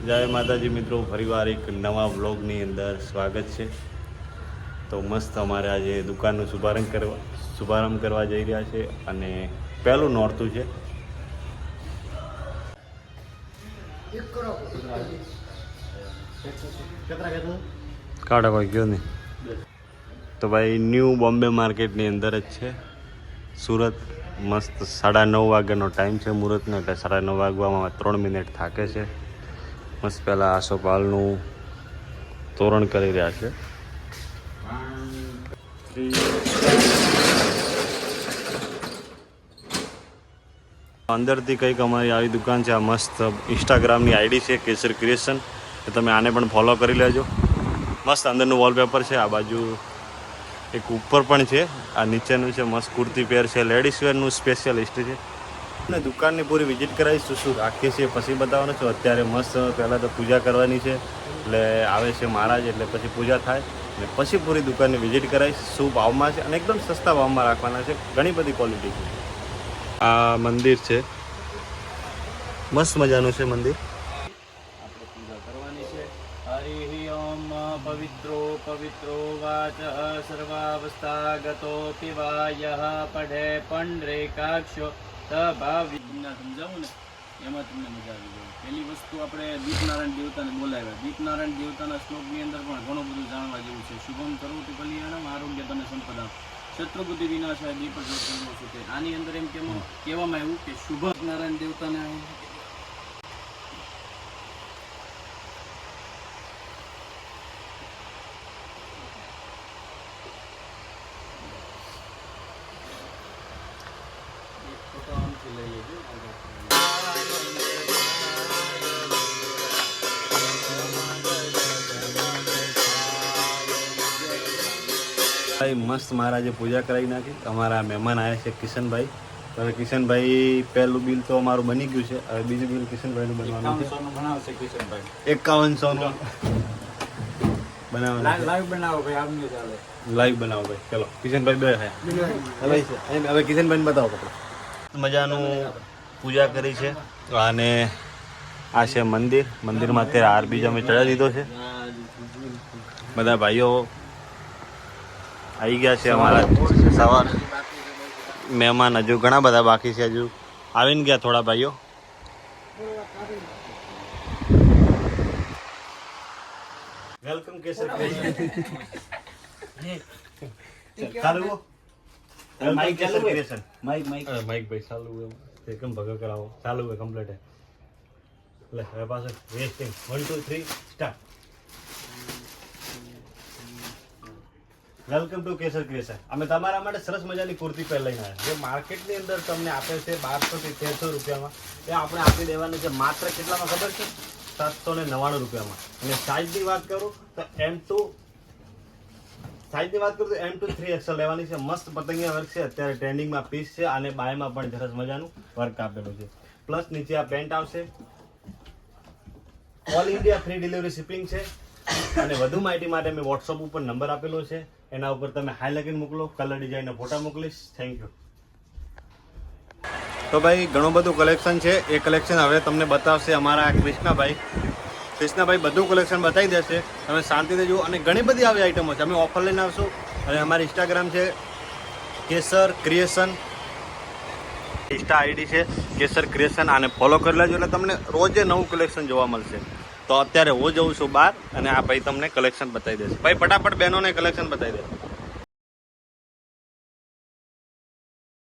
જય માતાજી મિત્રો, ફરીવાર એક નવા વ્લોગની અંદર સ્વાગત છે। તો મસ્ત અમારે આજે દુકાનનો શુભારંભ કરવા જઈ રહ્યા છે અને પહેલું નોરતું છે। કાઢા કોઈ ગયો નહીં તો ભાઈ ન્યૂ બોમ્બે માર્કેટની અંદર જ છે સુરત। મસ્ત 9:30 વાગ્યાનો ટાઈમ છે મુહૂર્તનો, એટલે 9:30 વાગવામાં 3 મિનિટ થાકે છે। મસ્ત પહેલાં આસોપાલનું તોરણ કરી રહ્યા છે। અંદરથી કંઈક અમારી આવી દુકાન છે। આ મસ્ત ઇન્સ્ટાગ્રામની આઈડી છે કેસર ક્રિએશન, તો તમે આને પણ ફોલો કરી લેજો। મસ્ત અંદરનું વોલપેપર છે। આ બાજુ એક ઉપર પણ છે, આ નીચેનું છે મસ્ત કુર્તી પેર છે, લેડીઝ વેરનું સ્પેશિયાલિસ્ટ છે। અને દુકાનની પૂરી વિઝિટ કરાવીશું, શું રાખીએ છીએ પછી બતાવવાનું છે। અત્યારે મસ્ત પહેલાં તો પૂજા કરવાની છે, એટલે આવે છે મહારાજ, એટલે પછી પૂજા થાય અને પછી પૂરી દુકાનની વિઝિટ કરાવીશ। શું ભાવમાં છે અને એકદમ સસ્તા ભાવમાં રાખવાના છે, ઘણી બધી ક્વોલિટી છે। આ મંદિર છે, મસ્ત મજાનું છે મંદિર। આપણે પૂજા કરવાની છે। હરિ ઓમ પવિત્રો પવિત્રો વાચ સર્વાવસ્થાગતો પિવાય પઢે પંડરેકાક્ષો તમને સમજાવું ને એમાં તમને મજા આવી જાય। પહેલી વસ્તુ આપણે દીપનારાયણ દેવતાને બોલાવ્યા। દીપનારાયણ દેવતાના શ્લોકની અંદર પણ ઘણું બધું જાણવા જેવું છે। શુભમ કરોતિ કલ્યાણમ આરોગ્ય તને સંપદા શત્રુબુદ્ધિ વિનાશાય દીપ જ્યોતિર્મોક્ષતે। આની અંદર એમ કહેવામાં આવ્યું કે શુભ નારાયણ દેવતાને ભાઈ મસ્ત મહારાજે પૂજા કરાવી નાખી। અમારા મહેમાન આવ્યા છે કિશનભાઈ। હવે કિશનભાઈ પહેલું બિલ તો અમારું બની ગયું છે, હવે બીજું બિલ કિશનભાઈનું બનવાનું છે। 5100 બનાવશે કિશનભાઈ। 5100 બનાવવાનું લાઈવ બનાવો ભાઈ, આમ નહીં ચાલે। લાઈવ બનાવો ભાઈ, ચલો કિશનભાઈ બે હવે કિશનભાઈને બતાવો કપડા। મજાનું પૂજા કરી છે અને આ છે મંદિર। મંદિરમાં અત્યારે હાર બીજ અમે ચડાવી દીધો છે। બધા ભાઈઓ આવી ગયા છે અમારા સવાર મહેમાન, હજુ ઘણા બધા બાકી છે, હજુ આવીને ગયા થોડા ભાઈઓ। વેલકમ કેસર ચાલુ માઈક ચાલુ ક્રિએશન માઈક ભાઈ ચાલુ છે, કેમ ભગા કરાવો ચાલુ છે કમ્પ્લીટ है। લે હવે પાછો wasting 1 2 3 start. Welcome to Kesar creation. અમે તમારા માટે સરસ મજાની કુર્તી પહેર લઈને આવ્યા। જે માર્કેટની અંદર તમને આપે છે 1200 થી 1300 રૂપિયામાં, એ આપણે આપી દેવાની છે માત્ર કેટલામાં ખબર છે? 799 રૂપિયામાં। અને સાઇઝની વાત કરું તો M2 3XL લેવાની છે। મસ્ત પતંગિયા વર્ક છે, અત્યારે ટ્રેન્ડિંગમાં પીસ છે, અને બાયમાં પણ સરસ મજાનું વર્ક આપેલું છે। પ્લસ નીચે આ પેન્ટ આવશે। All India free delivery shipping છે। અને વધુ માહિતી માટે મેં વોટ્સઅપ ઉપર નંબર આપેલો છે, એના ઉપર તમે હાઈ લખીને મોકલો, કલર ડિઝાઇનના ફોટા મોકલીશ। Thank you. તો ભાઈ ઘણું બધું કલેક્શન છે, એ કલેક્શન હવે તમને બતાવશે અમારા કૃષ્ણભાઈ। કૃષ્ણભાઈ બધું કલેક્શન બતાવી દેશે, તમે શાંતિથી જુઓ। અને ઘણી બધી આવી આઈટમો છે, અમે ઓફર લઈને આવશું। અને અમારી ઇન્સ્ટાગ્રામ છે કેસર ક્રિએશન, ઇન્સ્ટા આઈડી છે કેસર ક્રિએશન, આને ફોલો કરી લેજો, એટલે તમને રોજે નવું કલેક્શન જોવા મળશે। તો અત્યારે હું જઉં છું બહાર, અને આ ભાઈ તમને કલેક્શન બતાવી દેશે। ભાઈ ફટાફટ બહેનોને કલેક્શન બતાવી દે।